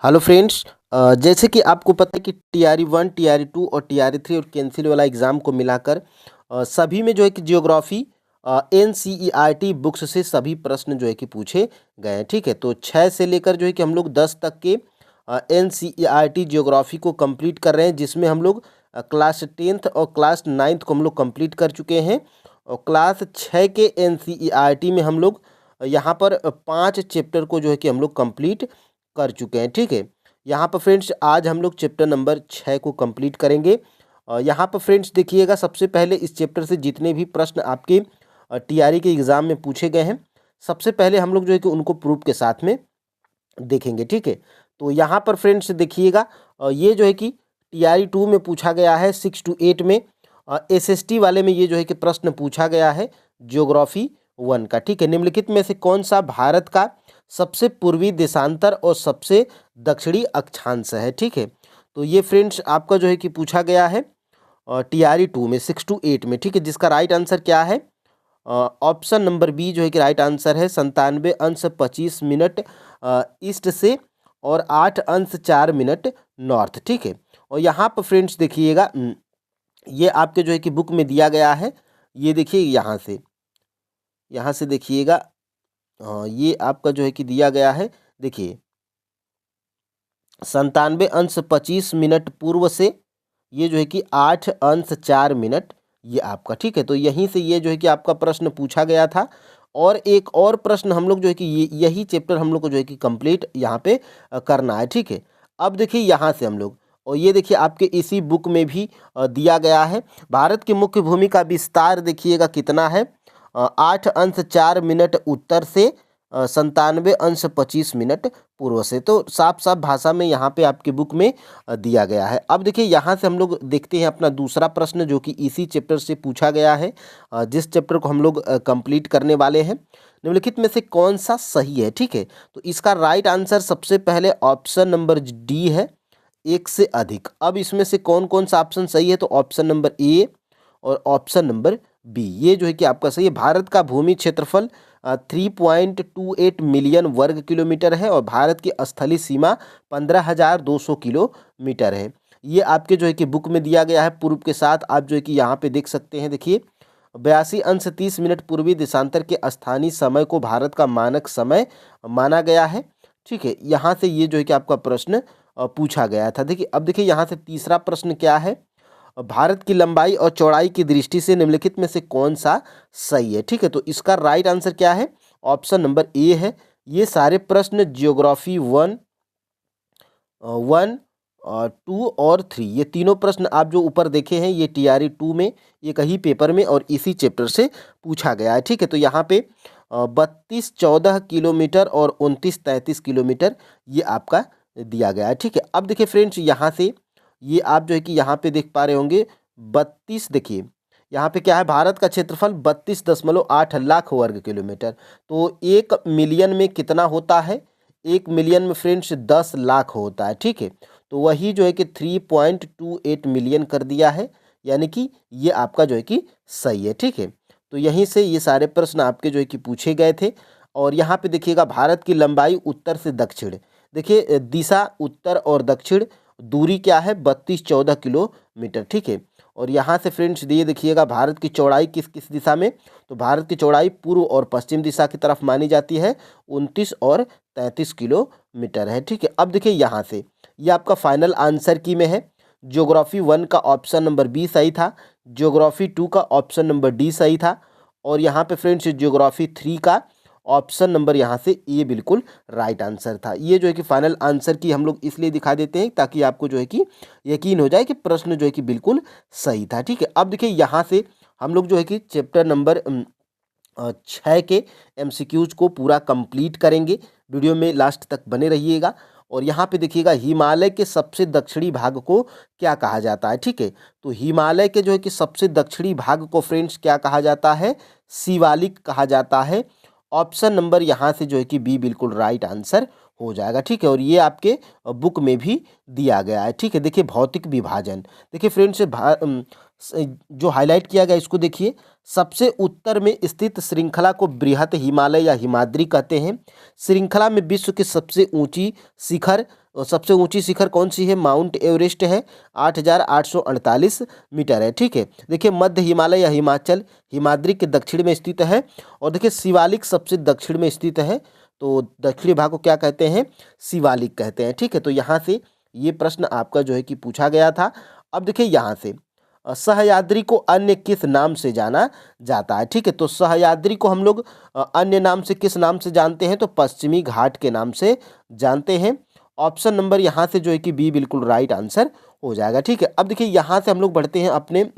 Hello friends. जैसे कि आपको पता है कि TRE 1 TRE 2 और TRE 3 और कैंसिल वाला एग्ज़ाम को मिलाकर सभी में जो है कि जियोग्राफी NCERT बुक्स से सभी प्रश्न जो है कि पूछे गए हैं। ठीक है, तो 6 से लेकर जो है कि हम लोग 10 तक के NCERT जियोग्राफी को कंप्लीट कर रहे हैं, जिसमें हम लोग क्लास 10th और क्लास 9th को हम लोग कंप्लीट कर चुके हैं। और क्लास 6 के NCERT में हम लोग यहाँ पर 5 चैप्टर को जो है कि हम लोग कंप्लीट कर चुके हैं। ठीक है, यहाँ पर फ्रेंड्स आज हम लोग चैप्टर नंबर 6 को कंप्लीट करेंगे। यहाँ पर फ्रेंड्स देखिएगा, सबसे पहले इस चैप्टर से जितने भी प्रश्न आपके TRE के एग्ज़ाम में पूछे गए हैं, सबसे पहले हम लोग जो है कि उनको प्रूफ के साथ में देखेंगे। ठीक है, तो यहाँ पर फ्रेंड्स देखिएगा, ये जो है कि TRE 2 में पूछा गया है 6 to 8 में। SST वाले में ये जो है कि प्रश्न पूछा गया है ज्योग्राफी 1 का। ठीक है, निम्नलिखित में से कौन सा भारत का सबसे पूर्वी देशांतर और सबसे दक्षिणी अक्षांश है। ठीक है, तो ये फ्रेंड्स आपका जो है कि पूछा गया है TRE 2 में 6 to 8 में। ठीक है, जिसका राइट आंसर क्या है? ऑप्शन नंबर बी जो है कि राइट आंसर है 97 अंश 25 मिनट ईस्ट से और 8 अंश 4 मिनट नॉर्थ। ठीक है, और यहाँ पर फ्रेंड्स देखिएगा, ये आपके जो है कि बुक में दिया गया है। ये देखिए यहाँ से देखिएगा, ये आपका जो है कि दिया गया है। देखिए 97 अंश 25 मिनट पूर्व से ये जो है कि 8 अंश 4 मिनट ये आपका। ठीक है, तो यहीं से ये जो है कि आपका प्रश्न पूछा गया था। और एक और प्रश्न हम लोग जो है कि यही चैप्टर हम लोग को जो है कि कंप्लीट यहाँ पे करना है। ठीक है, अब देखिए यहाँ से हम लोग, और ये देखिए आपके इसी बुक में भी दिया गया है। भारत की मुख्य भूमि का विस्तार देखिएगा कितना है, 8 अंश 4 मिनट उत्तर से 97 अंश 25 मिनट पूर्व से। तो साफ साफ भाषा में यहाँ पे आपके बुक में दिया गया है। अब देखिए यहाँ से हम लोग देखते हैं अपना दूसरा प्रश्न, जो कि इसी चैप्टर से पूछा गया है, जिस चैप्टर को हम लोग कंप्लीट करने वाले हैं। निम्नलिखित में से कौन सा सही है? ठीक है, तो इसका राइट आंसर सबसे पहले ऑप्शन नंबर डी है, एक से अधिक। अब इसमें से कौन कौन सा ऑप्शन सही है? तो ऑप्शन नंबर ए और ऑप्शन नंबर बी, ये जो है कि आपका सही है। भारत का भूमि क्षेत्रफल 3.28 मिलियन वर्ग किलोमीटर है और भारत की स्थलीय सीमा 15,200 किलोमीटर है। ये आपके जो है कि बुक में दिया गया है पूर्व के साथ। आप जो है कि यहाँ पे देख सकते हैं। देखिए 82 अंश 30 मिनट पूर्वी देशांतर के स्थानीय समय को भारत का मानक समय माना गया है। ठीक है, यहाँ से ये जो है कि आपका प्रश्न पूछा गया था। देखिए अब देखिए यहाँ से तीसरा प्रश्न क्या है, भारत की लंबाई और चौड़ाई की दृष्टि से निम्नलिखित में से कौन सा सही है? ठीक है, तो इसका राइट आंसर क्या है? ऑप्शन नंबर ए है। ये सारे प्रश्न जियोग्राफी 1, 2 और 3, ये तीनों प्रश्न आप जो ऊपर देखे हैं, ये TRE 2 में एक ही पेपर में और इसी चैप्टर से पूछा गया है। ठीक है, तो यहाँ पे 32-14 किलोमीटर और 29-33 किलोमीटर ये आपका दिया गया है। ठीक है, अब देखिए फ्रेंड्स यहाँ से ये आप जो है कि यहाँ पे देख पा रहे होंगे 32। देखिए यहाँ पे क्या है, भारत का क्षेत्रफल 32.8 लाख वर्ग किलोमीटर। तो 1 मिलियन में कितना होता है? 1 मिलियन में फ्रेंड्स 10 लाख होता है। ठीक है, तो वही जो है कि 3.28 मिलियन कर दिया है, यानी कि ये आपका जो है कि सही है। ठीक है, तो यहीं से ये सारे प्रश्न आपके जो है कि पूछे गए थे। और यहाँ पे देखिएगा भारत की लंबाई उत्तर से दक्षिण, देखिए दिशा उत्तर और दक्षिण, दूरी क्या है? 32-14 किलोमीटर। ठीक है, और यहाँ से फ्रेंड्स ये देखिएगा भारत की चौड़ाई किस किस दिशा में, तो भारत की चौड़ाई पूर्व और पश्चिम दिशा की तरफ मानी जाती है, 29 और 33 किलोमीटर है। ठीक है, अब देखिए यहाँ से ये आपका फाइनल आंसर की में है। ज्योग्राफी 1 का ऑप्शन नंबर बी सही था, ज्योग्राफी 2 का ऑप्शन नंबर डी सही था, और यहाँ पे फ्रेंड्स ज्योग्राफी 3 का ऑप्शन नंबर यहाँ से ए बिल्कुल राइट आंसर था। ये जो है कि फाइनल आंसर की हम लोग इसलिए दिखा देते हैं ताकि आपको जो है कि यकीन हो जाए कि प्रश्न जो है कि बिल्कुल सही था। ठीक है, अब देखिए यहाँ से हम लोग जो है कि चैप्टर नंबर 6 के MCQs को पूरा कंप्लीट करेंगे। वीडियो में लास्ट तक बने रहिएगा। और यहाँ पे देखिएगा हिमालय के सबसे दक्षिणी भाग को क्या कहा जाता है? ठीक है, तो हिमालय के जो है कि सबसे दक्षिणी भाग को फ्रेंड्स क्या कहा जाता है? शिवालिक कहा जाता है। ऑप्शन नंबर यहाँ से जो है कि बी बिल्कुल राइट आंसर हो जाएगा। ठीक है, और ये आपके बुक में भी दिया गया है। ठीक है, देखिए भौतिक विभाजन, देखिए फ्रेंड्स जो हाईलाइट किया गया इसको देखिए, सबसे उत्तर में स्थित श्रृंखला को बृहत हिमालय या हिमाद्री कहते हैं। श्रृंखला में विश्व की सबसे ऊंची शिखर कौन सी है? माउंट एवरेस्ट है, 8,848 मीटर है। ठीक है, देखिए मध्य हिमालय या हिमाचल हिमाद्री के दक्षिण में स्थित है। और देखिए शिवालिक सबसे दक्षिण में स्थित है, तो दक्षिणी भाग को क्या कहते हैं? शिवालिक कहते हैं। ठीक है, तो यहाँ से ये प्रश्न आपका जो है कि पूछा गया था। अब देखिए यहाँ से सह्याद्री को अन्य किस नाम से जाना जाता है? ठीक है, तो सह्याद्री को हम लोग अन्य नाम से किस नाम से जानते हैं? तो पश्चिमी घाट के नाम से जानते हैं। ऑप्शन नंबर यहाँ से जो है कि बी बिल्कुल राइट आंसर हो जाएगा। ठीक है, अब देखिए यहाँ से हम लोग बढ़ते हैं अपने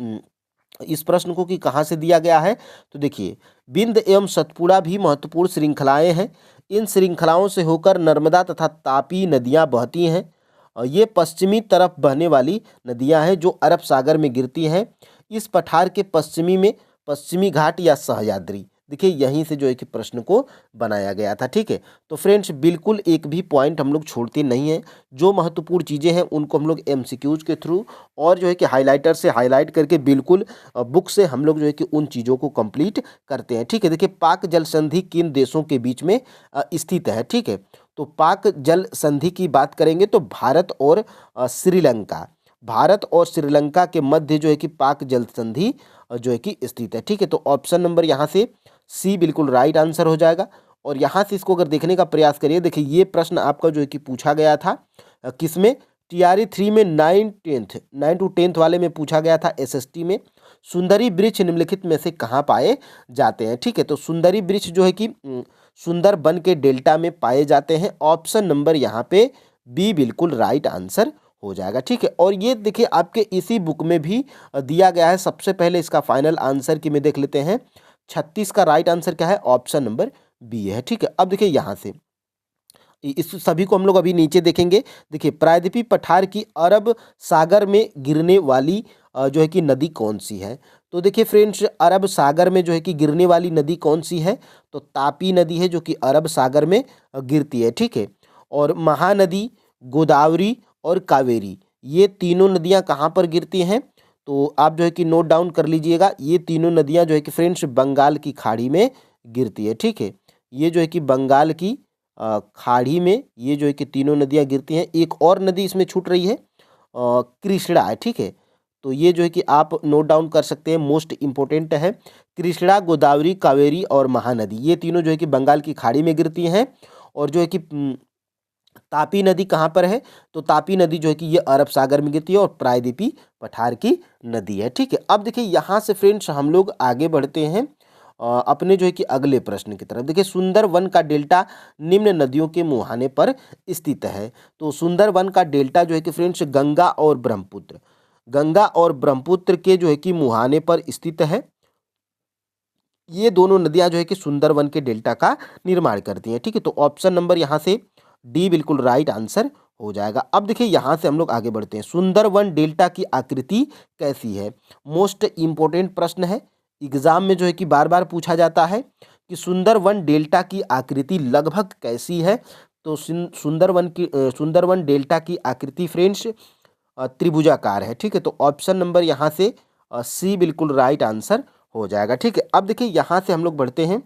इस प्रश्न को कि कहाँ से दिया गया है। तो देखिए बिंद एवं सतपुड़ा भी महत्वपूर्ण श्रृंखलाएं हैं। इन श्रृंखलाओं से होकर नर्मदा तथा तापी नदियाँ बहती हैं। और ये पश्चिमी तरफ बहने वाली नदियां हैं जो अरब सागर में गिरती हैं। इस पठार के पश्चिमी में पश्चिमी घाट या सह्याद्री, देखिए यहीं से जो है कि प्रश्न को बनाया गया था। ठीक है, तो फ्रेंड्स बिल्कुल एक भी पॉइंट हम लोग छोड़ते नहीं हैं। जो महत्वपूर्ण चीज़ें हैं उनको हम लोग एमसीक्यूज के थ्रू और जो है कि हाइलाइटर से हाईलाइट करके बिल्कुल बुक से हम लोग जो है कि उन चीज़ों को कंप्लीट करते हैं। ठीक है, देखिए पाक जल संधि किन देशों के बीच में स्थित है? ठीक है, तो पाक जल संधि की बात करेंगे तो भारत और श्रीलंका के मध्य जो है कि पाक जल संधि जो है कि स्थित है। ठीक है, तो ऑप्शन नंबर यहाँ से सी बिल्कुल राइट आंसर हो जाएगा। और यहाँ से इसको अगर देखने का प्रयास करिए, देखिए ये प्रश्न आपका जो है कि पूछा गया था किसमें? टीआरई 3 में 9 to 10 वाले में पूछा गया था, एसएसटी में। सुंदरी वृक्ष निम्नलिखित में से कहाँ पाए जाते हैं? ठीक है, तो सुंदरी वृक्ष जो है कि सुंदरबन के डेल्टा में पाए जाते हैं। ऑप्शन नंबर यहाँ पे बी बिल्कुल राइट आंसर हो जाएगा। ठीक है, और ये देखिए आपके इसी बुक में भी दिया गया है। सबसे पहले इसका फाइनल आंसर की में देख लेते हैं। 36 का राइट आंसर क्या है? ऑप्शन नंबर बी है। ठीक है, अब देखिए यहाँ से इस सभी को हम लोग अभी नीचे देखेंगे। देखिए प्रायद्वीपीय पठार की अरब सागर में गिरने वाली जो है कि नदी कौन सी है? तो देखिए फ्रेंड्स अरब सागर में जो है कि गिरने वाली नदी कौन सी है? तो तापी नदी है जो कि अरब सागर में गिरती है। ठीक है, और महानदी, गोदावरी और कावेरी, ये तीनों नदियां कहाँ पर गिरती हैं? तो आप जो है कि नोट डाउन कर लीजिएगा। ये तीनों नदियां जो है कि फ्रेंड्स बंगाल की खाड़ी में गिरती है। ठीक है, ये जो है कि बंगाल की खाड़ी में ये जो है कि तीनों नदियां गिरती हैं। एक और नदी इसमें छूट रही है, कृष्णा है। ठीक है, तो ये जो है कि आप नोट डाउन कर सकते हैं, मोस्ट इंपॉर्टेंट है। कृष्णा, गोदावरी, कावेरी और महानदी, ये तीनों जो है कि बंगाल की खाड़ी में गिरती हैं। और जो है कि तापी नदी कहाँ पर है? तो तापी नदी जो है कि ये अरब सागर में गिरती है और प्रायद्वीपीय पठार की नदी है। ठीक है, अब देखिए यहाँ से फ्रेंड्स हम लोग आगे बढ़ते हैं अपने जो है कि अगले प्रश्न की तरफ। देखिए सुंदरवन का डेल्टा निम्न नदियों के मुहाने पर स्थित है। तो सुंदरवन का डेल्टा जो है कि फ्रेंड्स गंगा और ब्रह्मपुत्र के जो है कि मुहाने पर स्थित है। ये दोनों नदियां जो है कि सुंदरवन के डेल्टा का निर्माण करती हैं। ठीक है, तो ऑप्शन नंबर यहाँ से डी बिल्कुल राइट आंसर हो जाएगा। अब देखिए यहाँ से हम लोग आगे बढ़ते हैं। सुंदरवन डेल्टा की आकृति कैसी है? मोस्ट इंपॉर्टेंट प्रश्न है, एग्जाम में जो है कि बार बार पूछा जाता है कि सुंदरवन डेल्टा की आकृति लगभग कैसी है? तो सुंदरवन डेल्टा की आकृति फ्रेंड्स त्रिभुजाकार है। ठीक है, तो ऑप्शन नंबर यहाँ से सी बिल्कुल राइट आंसर हो जाएगा। ठीक है, अब देखिए यहाँ से हम लोग बढ़ते हैं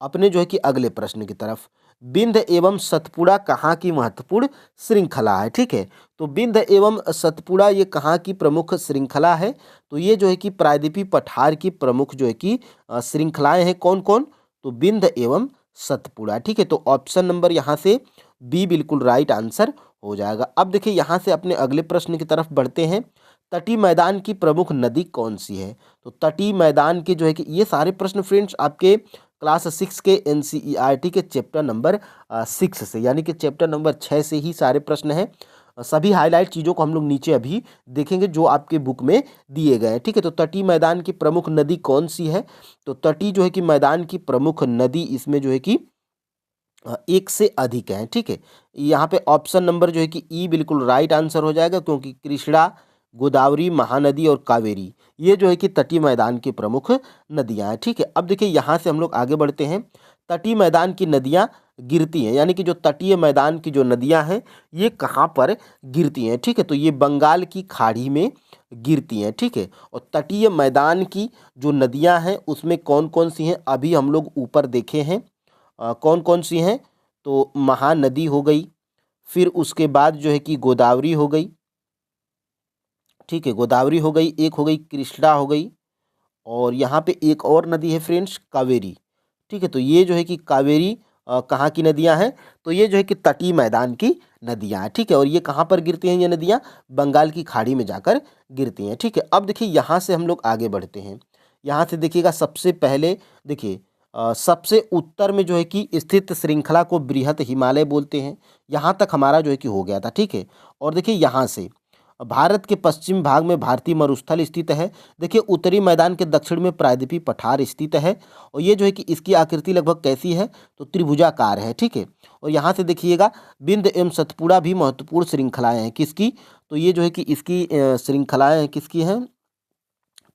अपने जो है कि अगले प्रश्न की तरफ। बिंद एवं सतपुड़ा कहाँ की महत्वपूर्ण श्रृंखला है? ठीक है, तो बिंद एवं सतपुड़ा ये कहाँ की प्रमुख श्रृंखला है? तो ये जो है कि प्रायद्वीपीय पठार की प्रमुख जो है कि श्रृंखलाएं हैं। कौन कौन? तो बिंद एवं सतपुड़ा। ठीक है, तो ऑप्शन नंबर यहाँ से बी बिल्कुल राइट आंसर हो जाएगा। अब देखिए यहाँ से अपने अगले प्रश्न की तरफ बढ़ते हैं। तटीय मैदान की प्रमुख नदी कौन सी है? तो तटीय मैदान के जो है कि ये सारे प्रश्न फ्रेंड्स आपके क्लास 6 के एनसीईआरटी के चैप्टर नंबर 6 से, यानी कि चैप्टर नंबर 6 से ही सारे प्रश्न हैं। सभी हाईलाइट चीज़ों को हम लोग नीचे अभी देखेंगे जो आपके बुक में दिए गए हैं। ठीक है, तो तटीय मैदान की प्रमुख नदी कौन सी है? तो तटीय जो है कि मैदान की प्रमुख नदी इसमें जो है कि एक से अधिक है। ठीक है, यहाँ पे ऑप्शन नंबर जो है कि ई बिल्कुल राइट आंसर हो जाएगा, क्योंकि कृष्णा, गोदावरी, महानदी और कावेरी ये जो है कि तटीय मैदान की प्रमुख नदियां हैं। ठीक है, अब देखिए यहाँ से हम लोग आगे बढ़ते हैं। तटीय मैदान की नदियां गिरती हैं, यानी कि जो तटीय मैदान की जो नदियां हैं ये कहाँ पर गिरती हैं, ठीक है। तो ये बंगाल की खाड़ी में गिरती हैं, ठीक है। और तटीय मैदान की जो नदियां हैं उसमें कौन कौन सी हैं अभी हम लोग ऊपर देखे हैं, कौन कौन सी हैं। तो महानदी हो गई, फिर उसके बाद जो है कि गोदावरी हो गई, ठीक है, गोदावरी हो गई, एक हो गई कृष्णा हो गई, और यहाँ पे एक और नदी है फ्रेंड्स कावेरी, ठीक है। तो ये जो है कि कावेरी कहाँ की नदियाँ हैं, तो ये जो है कि तटीय मैदान की नदियाँ हैं, ठीक है। और ये कहाँ पर गिरती हैं ये नदियाँ, बंगाल की खाड़ी में जाकर गिरती हैं, ठीक है। अब देखिए यहाँ से हम लोग आगे बढ़ते हैं। यहाँ से देखिएगा सबसे पहले देखिए सबसे उत्तर में जो है कि स्थित श्रृंखला को बृहत हिमालय बोलते हैं। यहाँ तक हमारा जो है कि हो गया था, ठीक है। और देखिए यहाँ से भारत के पश्चिम भाग में भारतीय मरुस्थल स्थित है। देखिए उत्तरी मैदान के दक्षिण में प्रायद्वीपीय पठार स्थित है, और ये जो है कि इसकी आकृति लगभग कैसी है, तो त्रिभुजाकार है, ठीक है। और यहाँ से देखिएगा विंध्य एवं सतपुड़ा भी महत्वपूर्ण श्रृंखलाएं हैं किसकी, तो ये जो है कि इसकी श्रृंखलाएं हैं किसकी हैं,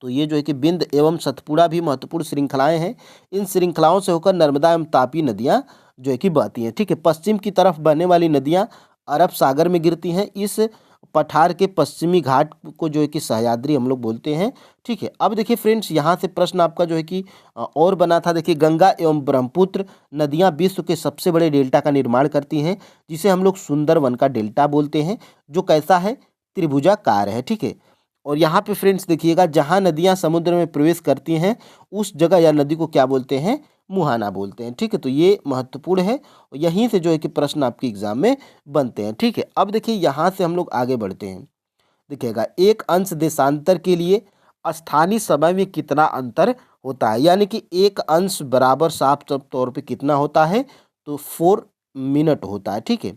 तो ये जो है कि विंध्य एवं सतपुड़ा भी महत्वपूर्ण श्रृंखलाएं हैं। इन श्रृंखलाओं से होकर नर्मदा एवं तापी नदियाँ जो है कि बहती हैं, ठीक है। पश्चिम की तरफ बहने वाली नदियाँ अरब सागर में गिरती हैं। इस पठार के पश्चिमी घाट को जो है कि सह्याद्री हम लोग बोलते हैं, ठीक है। अब देखिए फ्रेंड्स यहाँ से प्रश्न आपका जो है कि और बना था। देखिए गंगा एवं ब्रह्मपुत्र नदियाँ विश्व के सबसे बड़े डेल्टा का निर्माण करती हैं, जिसे हम लोग सुंदरवन का डेल्टा बोलते हैं, जो कैसा है, त्रिभुजाकार है, ठीक है। और यहाँ पे फ्रेंड्स देखिएगा जहाँ नदियाँ समुद्र में प्रवेश करती हैं उस जगह या नदी को क्या बोलते हैं, मुहाना बोलते हैं, ठीक है। तो ये महत्वपूर्ण है, और यहीं से जो है कि प्रश्न आपके एग्जाम में बनते हैं, ठीक है। अब देखिए यहाँ से हम लोग आगे बढ़ते हैं। देखिएगा एक अंश देशांतर के लिए स्थानीय समय में कितना अंतर होता है, यानी कि एक अंश बराबर साफ तौर पे कितना होता है, तो 4 मिनट होता है, ठीक है।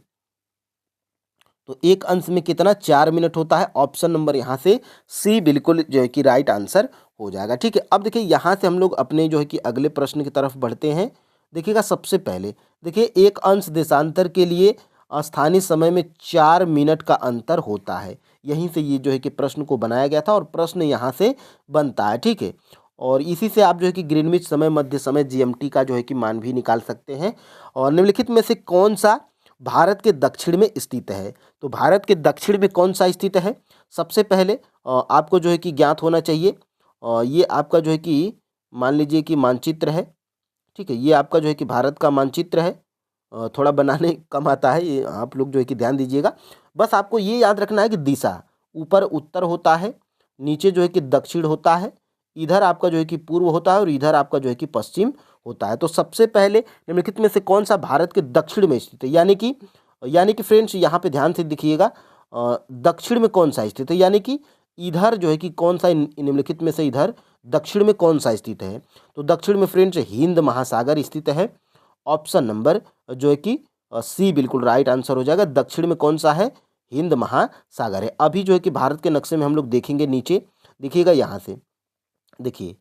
तो एक अंश में कितना, 4 मिनट होता है। ऑप्शन नंबर यहाँ से सी बिल्कुल जो है कि राइट आंसर हो जाएगा, ठीक है। अब देखिए यहाँ से हम लोग अपने जो है कि अगले प्रश्न की तरफ बढ़ते हैं। देखिएगा सबसे पहले देखिए एक अंश देशांतर के लिए स्थानीय समय में 4 मिनट का अंतर होता है। यहीं से ये जो है कि प्रश्न को बनाया गया था, और प्रश्न यहाँ से बनता है, ठीक है। और इसी से आप जो है कि ग्रीनविच समय, मध्य समय, जीएमटी का जो है कि मान भी निकाल सकते हैं। और निम्नलिखित में से कौन सा भारत के दक्षिण में स्थित है, तो भारत के दक्षिण में कौन सा स्थित है, सबसे पहले आपको जो है कि ज्ञात होना चाहिए। ये आपका जो है कि मान लीजिए कि मानचित्र है, ठीक है। ये आपका जो है कि भारत का मानचित्र है। थोड़ा बनाने कम आता है, ये आप लोग जो है कि ध्यान दीजिएगा। बस आपको ये याद रखना है कि दिशा ऊपर उत्तर होता है, नीचे जो है कि दक्षिण होता है, इधर आपका जो है कि पूर्व होता है, और इधर आपका जो है कि पश्चिम होता है। तो सबसे पहले निम्नलिखित में से कौन सा भारत के दक्षिण में स्थित है, यानी कि फ्रेंड्स यहाँ पे ध्यान से देखिएगा दक्षिण में कौन सा स्थित है, यानी कि इधर जो है कि कौन सा निम्नलिखित में से इधर दक्षिण में कौन सा स्थित है, तो दक्षिण में फ्रेंड्स हिंद महासागर स्थित है। ऑप्शन नंबर जो है कि सी बिल्कुल राइट आंसर हो जाएगा। दक्षिण में कौन सा है, हिंद महासागर है। अभी जो है कि भारत के नक्शे में हम लोग देखेंगे, नीचे देखिएगा यहाँ से देखिए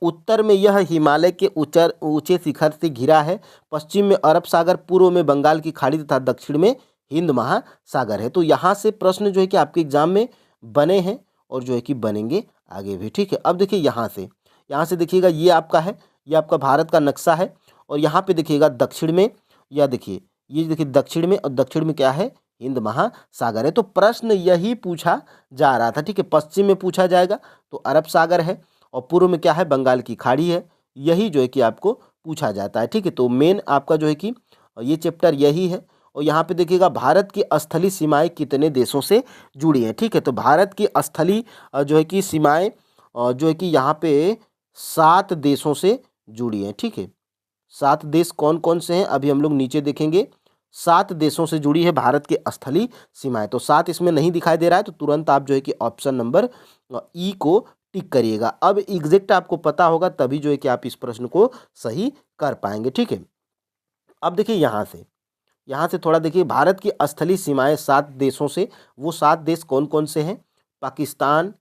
उत्तर में यह हिमालय के ऊंचे शिखर से घिरा है, पश्चिम में अरब सागर, पूर्व में बंगाल की खाड़ी तथा दक्षिण में हिंद महासागर है। तो यहाँ से प्रश्न जो है कि आपके एग्जाम में बने हैं, और जो है कि बनेंगे आगे भी, ठीक है। अब देखिए यहाँ से देखिएगा ये आपका है, ये आपका भारत का नक्शा है, और यहाँ पे देखिएगा दक्षिण में, या देखिए ये देखिए दक्षिण में, और दक्षिण में क्या है, हिंद महासागर है। तो प्रश्न यही पूछा जा रहा था, ठीक है। पश्चिम में पूछा जाएगा तो अरब सागर है, और पूर्व में क्या है, बंगाल की खाड़ी है। यही जो है कि आपको पूछा जाता है, ठीक है। तो मेन आपका जो है कि ये चैप्टर यही है। और यहाँ पे देखिएगा भारत की स्थलीय सीमाएं कितने देशों से जुड़ी हैं, ठीक है। तो भारत की स्थलीय जो है कि सीमाएं जो है कि यहाँ पे 7 देशों से जुड़ी हैं, ठीक है। 7 देश कौन कौन से हैं अभी हम लोग नीचे देखेंगे। 7 देशों से जुड़ी है भारत की स्थलीय सीमाएं। तो 7 इसमें नहीं दिखाई दे रहा है, तो तुरंत आप जो है कि ऑप्शन नंबर ई को टिक करिएगा। अब एग्जैक्ट आपको पता होगा तभी जो है कि आप इस प्रश्न को सही कर पाएंगे, ठीक है। अब देखिए यहाँ से थोड़ा देखिए भारत की स्थलीय सीमाएं 7 देशों से, वो 7 देश कौन कौन से हैं, पाकिस्तान,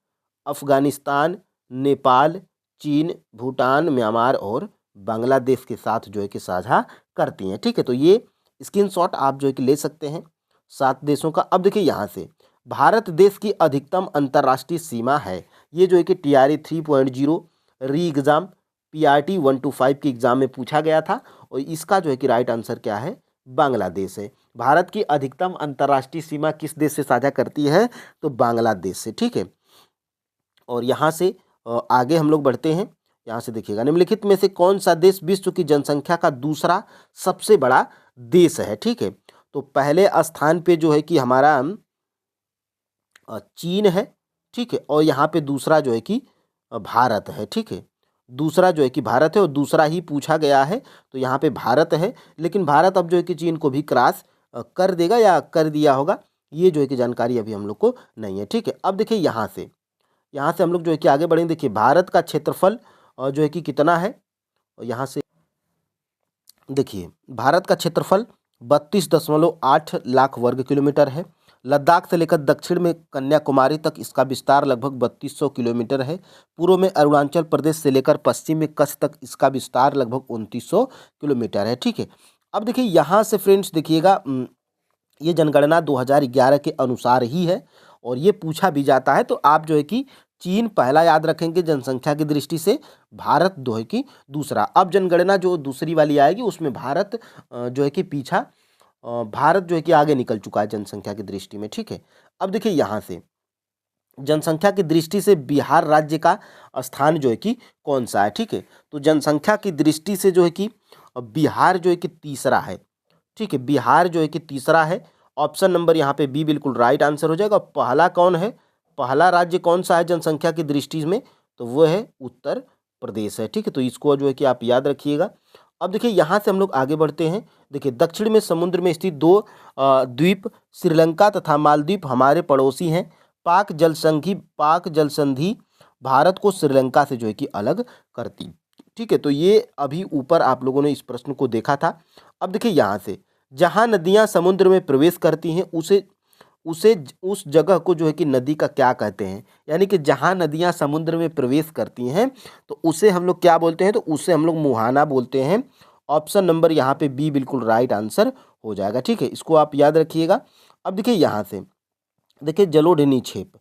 अफगानिस्तान, नेपाल, चीन, भूटान, म्यांमार और बांग्लादेश के साथ जो है कि साझा करती हैं, ठीक है। तो ये स्क्रीनशॉट आप जो है कि ले सकते हैं 7 देशों का। अब देखिए यहाँ से भारत देश की अधिकतम अंतर्राष्ट्रीय सीमा है, ये जो है कि TRA 3.0 री एग्ज़ाम PRT 1 to 5 के एग्ज़ाम में पूछा गया था, और इसका जो है कि राइट आंसर क्या है, बांग्लादेश है। भारत की अधिकतम अंतर्राष्ट्रीय सीमा किस देश से साझा करती है, तो बांग्लादेश से, ठीक है। और यहाँ से आगे हम लोग बढ़ते हैं। यहाँ से देखिएगा, निम्नलिखित में से कौन सा देश विश्व की जनसंख्या का दूसरा सबसे बड़ा देश है, ठीक है। तो पहले स्थान पे जो है कि हमारा चीन है, ठीक है। और यहाँ पे दूसरा जो है कि भारत है, ठीक है। दूसरा जो है कि भारत है और दूसरा ही पूछा गया है, तो यहाँ पे भारत है। लेकिन भारत अब जो है कि चीन को भी क्रॉस कर देगा या कर दिया होगा, ये जो है कि जानकारी अभी हम लोग को नहीं है, ठीक है। अब देखिए यहाँ से हम लोग जो है कि आगे बढ़ेंगे। देखिए भारत का क्षेत्रफल जो है कि कितना है, और यहाँ से देखिए भारत का क्षेत्रफल 32.8 लाख वर्ग किलोमीटर है। लद्दाख से लेकर दक्षिण में कन्याकुमारी तक इसका विस्तार लगभग 3200 किलोमीटर है। पूर्व में अरुणाचल प्रदेश से लेकर पश्चिम में कच्छ तक इसका विस्तार लगभग 2900 किलोमीटर है, ठीक है। अब देखिए यहाँ से फ्रेंड्स देखिएगा, ये जनगणना 2011 के अनुसार ही है और ये पूछा भी जाता है। तो आप जो है कि चीन पहला याद रखेंगे जनसंख्या की दृष्टि से, भारत जो है कि दूसरा। अब जनगणना जो दूसरी वाली आएगी उसमें भारत जो है कि पीछा, भारत जो है कि आगे निकल चुका है जनसंख्या की दृष्टि में, ठीक है। अब देखिए यहाँ से जनसंख्या की दृष्टि से बिहार राज्य का स्थान जो है कि कौन सा है, ठीक है। तो जनसंख्या की दृष्टि से जो है कि बिहार जो है कि तीसरा है, ठीक है। बिहार जो है कि तीसरा है। ऑप्शन नंबर यहाँ पे बी बिल्कुल राइट आंसर हो जाएगा। पहला कौन है, पहला राज्य कौन सा है जनसंख्या की दृष्टि में, तो वो है उत्तर प्रदेश है, ठीक है। तो इसको जो है कि आप याद रखिएगा। अब देखिए यहाँ से हम लोग आगे बढ़ते हैं। देखिए दक्षिण में समुद्र में स्थित दो द्वीप श्रीलंका तथा मालदीव हमारे पड़ोसी हैं। पाक जल संधि भारत को श्रीलंका से जो है कि अलग करती, ठीक है। तो ये अभी ऊपर आप लोगों ने इस प्रश्न को देखा था। अब देखिए यहाँ से जहाँ नदियाँ समुद्र में प्रवेश करती हैं उसे उसे उस जगह को जो है कि नदी का क्या कहते हैं, यानी कि जहाँ नदियाँ समुद्र में प्रवेश करती हैं तो उसे हम लोग क्या बोलते हैं, तो उसे हम लोग मुहाना बोलते हैं। ऑप्शन नंबर यहाँ पे बी बिल्कुल राइट आंसर हो जाएगा, ठीक है। इसको आप याद रखिएगा। अब देखिए यहाँ से देखिए जलोढ़ क्षेप,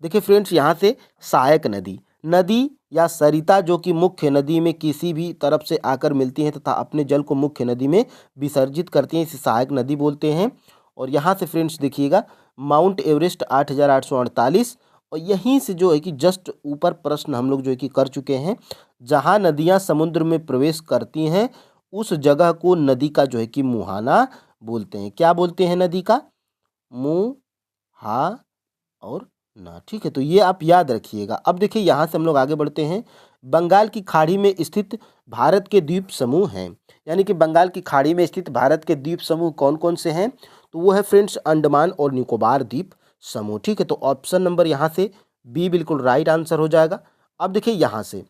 देखिए फ्रेंड्स यहाँ से सहायक नदी या सरिता जो कि मुख्य नदी में किसी भी तरफ से आकर मिलती हैं तथा अपने जल को मुख्य नदी में विसर्जित करती हैं, इसे सहायक नदी बोलते हैं। और यहाँ से फ्रेंड्स देखिएगा माउंट एवरेस्ट 8848, और यहीं से जो है कि जस्ट ऊपर प्रश्न हम लोग जो है कि कर चुके हैं, जहाँ नदियाँ समुद्र में प्रवेश करती हैं उस जगह को नदी का जो है कि मुहाना बोलते हैं। क्या बोलते हैं नदी का, मुँह हा और ना, ठीक है। तो ये आप याद रखिएगा। अब देखिए यहाँ से हम लोग आगे बढ़ते हैं। बंगाल की खाड़ी में स्थित भारत के द्वीप समूह हैं, यानी कि बंगाल की खाड़ी में स्थित भारत के द्वीप समूह कौन कौन से हैं, तो वो है फ्रेंड्स अंडमान और निकोबार द्वीप समूह, ठीक है। तो ऑप्शन नंबर यहाँ से बी बिल्कुल राइट आंसर हो जाएगा। अब देखिए यहाँ से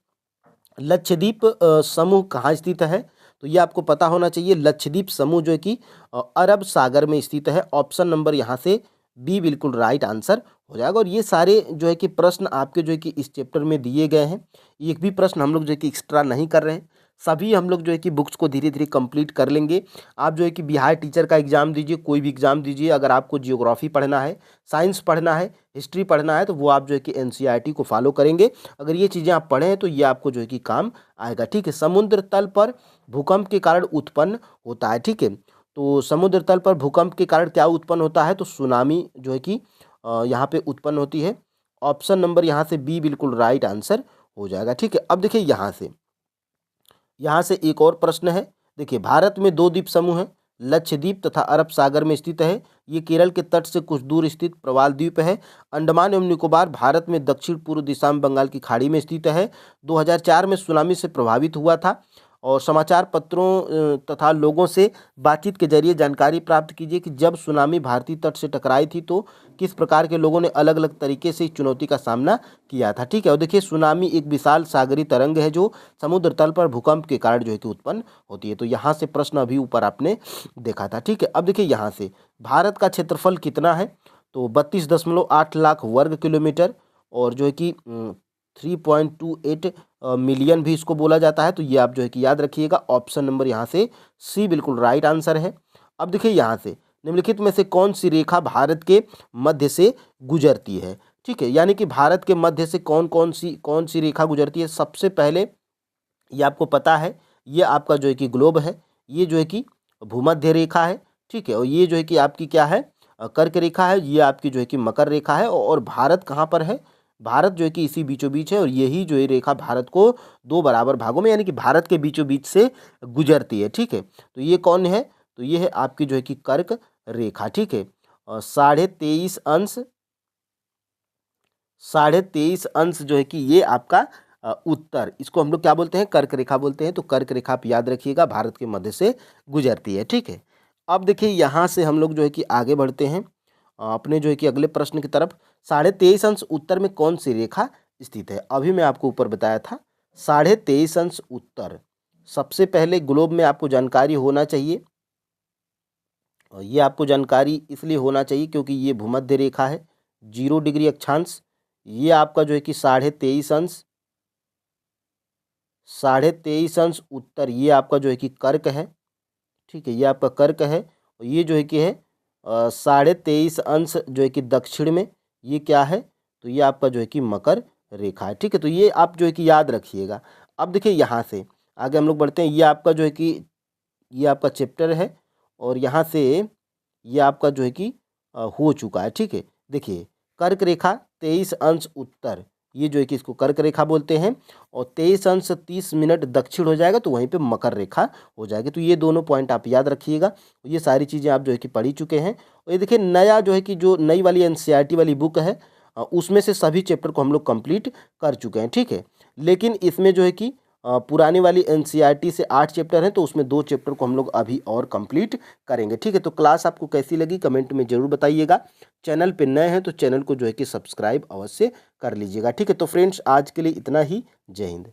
लक्षद्वीप समूह कहाँ स्थित है, तो ये आपको पता होना चाहिए। लक्षद्वीप समूह जो है कि अरब सागर में स्थित है। ऑप्शन नंबर यहाँ से बी बिल्कुल राइट आंसर हो जाएगा। और ये सारे जो है कि प्रश्न आपके जो है कि इस चैप्टर में दिए गए हैं, एक भी प्रश्न हम लोग जो है कि एक्स्ट्रा नहीं कर रहे हैं, सभी हम लोग जो है कि बुक्स को धीरे धीरे कंप्लीट कर लेंगे। आप जो है कि बिहार टीचर का एग्ज़ाम दीजिए, कोई भी एग्ज़ाम दीजिए, अगर आपको जियोग्राफी पढ़ना है, साइंस पढ़ना है, हिस्ट्री पढ़ना है, तो वो आप जो है कि एनसीईआरटी को फॉलो करेंगे। अगर ये चीज़ें आप पढ़ें तो ये आपको जो है कि काम आएगा, ठीक है। समुद्र तल पर भूकंप के कारण उत्पन्न होता है, ठीक है। तो समुद्र तल पर भूकंप के कारण क्या उत्पन्न होता है, तो सुनामी जो है कि यहाँ पे उत्पन्न होती है। ऑप्शन नंबर यहाँ से बी बिल्कुल राइट आंसर हो जाएगा, ठीक है। अब देखिए यहाँ से एक और प्रश्न है। देखिए भारत में दो द्वीप समूह हैं, लक्षद्वीप तथा अरब सागर में स्थित है। ये केरल के तट से कुछ दूर स्थित प्रवाल द्वीप है। अंडमान एवं निकोबार भारत में दक्षिण पूर्व दिशा में बंगाल की खाड़ी में स्थित है। 2004 में सुनामी से प्रभावित हुआ था। और समाचार पत्रों तथा लोगों से बातचीत के जरिए जानकारी प्राप्त कीजिए कि जब सुनामी भारतीय तट से टकराई थी तो किस प्रकार के लोगों ने अलग अलग तरीके से इस चुनौती का सामना किया था, ठीक है। और देखिए सुनामी एक विशाल सागरीय तरंग है जो समुद्र तल पर भूकंप के कारण जो है कि उत्पन्न होती है। तो यहाँ से प्रश्न अभी ऊपर आपने देखा था, ठीक है। अब देखिए यहाँ से भारत का क्षेत्रफल कितना है, तो 32.8 लाख वर्ग किलोमीटर, और जो है कि 3.28 मिलियन भी इसको बोला जाता है। तो ये आप जो है कि याद रखिएगा। ऑप्शन नंबर यहाँ से सी बिल्कुल राइट आंसर है। अब देखिए यहाँ से निम्नलिखित में से कौन सी रेखा भारत के मध्य से गुजरती है, ठीक है। यानी कि भारत के मध्य से कौन सी रेखा गुजरती है। सबसे पहले ये आपको पता है, ये आपका जो है कि ग्लोब है, ये जो है कि भूमध्य रेखा है, ठीक है, और ये जो है कि आपकी क्या है, कर्क रेखा है, ये आपकी जो है कि मकर रेखा है, और भारत कहाँ पर है, भारत जो है कि इसी बीचों बीच है, और यही जो है रेखा भारत को दो बराबर भागों में यानी कि भारत के बीचों बीच से गुजरती है, ठीक है। तो ये कौन है, तो ये है आपकी जो है कि कर्क रेखा, ठीक है। 23.5 अंश, 23.5 अंश जो है कि ये आपका उत्तर, इसको हम लोग क्या बोलते हैं, कर्क रेखा बोलते हैं। तो कर्क रेखा आप याद रखिएगा, भारत के मध्य से गुजरती है, ठीक है। अब देखिए यहाँ से हम लोग जो है कि आगे बढ़ते हैं अपने जो है कि अगले प्रश्न की तरफ। 23.5 अंश उत्तर में कौन सी रेखा स्थित है, अभी मैं आपको ऊपर बताया था 23.5 अंश उत्तर। सबसे पहले ग्लोब में आपको जानकारी होना चाहिए, और ये आपको जानकारी इसलिए होना चाहिए क्योंकि ये भूमध्य रेखा है, 0 डिग्री अक्षांश। ये आपका जो है कि 23.5 अंश, 23.5 अंश उत्तर, ये आपका जो है कि कर्क है, ठीक है, ये आपका कर्क है। और ये जो है कि है 23.5 अंश जो है कि दक्षिण में, ये क्या है, तो ये आपका जो है कि मकर रेखा है, ठीक है। तो ये आप जो है कि याद रखिएगा। अब देखिए यहाँ से आगे हम लोग बढ़ते हैं, ये आपका जो है कि ये आपका चैप्टर है, और यहाँ से ये आपका जो है कि हो चुका है, ठीक है। देखिए कर्क रेखा 23 अंश उत्तर, ये जो है कि इसको कर्क रेखा बोलते हैं, और 23 अंश 30 मिनट दक्षिण हो जाएगा, तो वहीं पे मकर रेखा हो जाएगी। तो ये दोनों पॉइंट आप याद रखिएगा। ये सारी चीज़ें आप जो है कि पढ़ी चुके हैं। और ये देखिए नया जो है कि जो नई वाली एनसीईआरटी वाली बुक है, उसमें से सभी चैप्टर को हम लोग कंप्लीट कर चुके हैं, ठीक है। लेकिन इसमें जो है कि पुरानी वाली एनसीईआरटी से 8 चैप्टर हैं, तो उसमें 2 चैप्टर को हम लोग अभी और कंप्लीट करेंगे, ठीक है। तो क्लास आपको कैसी लगी कमेंट में ज़रूर बताइएगा। चैनल पे नए हैं तो चैनल को जो है कि सब्सक्राइब अवश्य कर लीजिएगा, ठीक है। तो फ्रेंड्स आज के लिए इतना ही, जय हिंद।